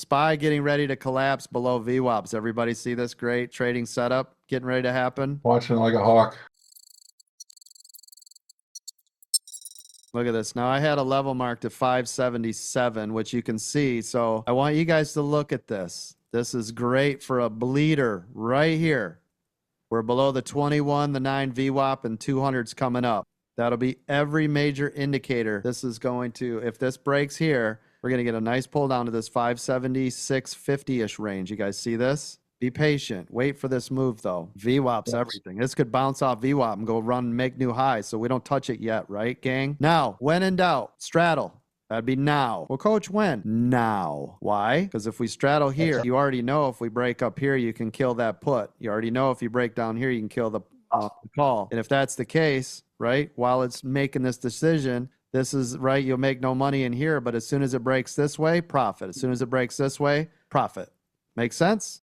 SPY getting ready to collapse below VWAPs. Everybody see this great trading setup getting ready to happen? Watching like a hawk. Look at this. Now I had a level marked at 577, which you can see. So I want you guys to look at this. This is great for a bleeder right here. We're below the 21, the 9 VWAP, and 200's coming up. That'll be every major indicator. This is going to, if this breaks here, we're going to get a nice pull down to this 576.50-ish range. You guys see this? Be patient. Wait for this move, though. VWAP's everything. This could bounce off VWAP and go run and make new highs, so we don't touch it yet, right, gang? Now, when in doubt, straddle. That'd be now. Well, coach, when? Now. Why? Because if we straddle here, you already know if we break up here, you can kill that put. You already know if you break down here, you can kill the call. And if that's the case, right, while it's making this decision, this is right, you'll make no money in here, but as soon as it breaks this way, profit. As soon as it breaks this way, profit. Make sense?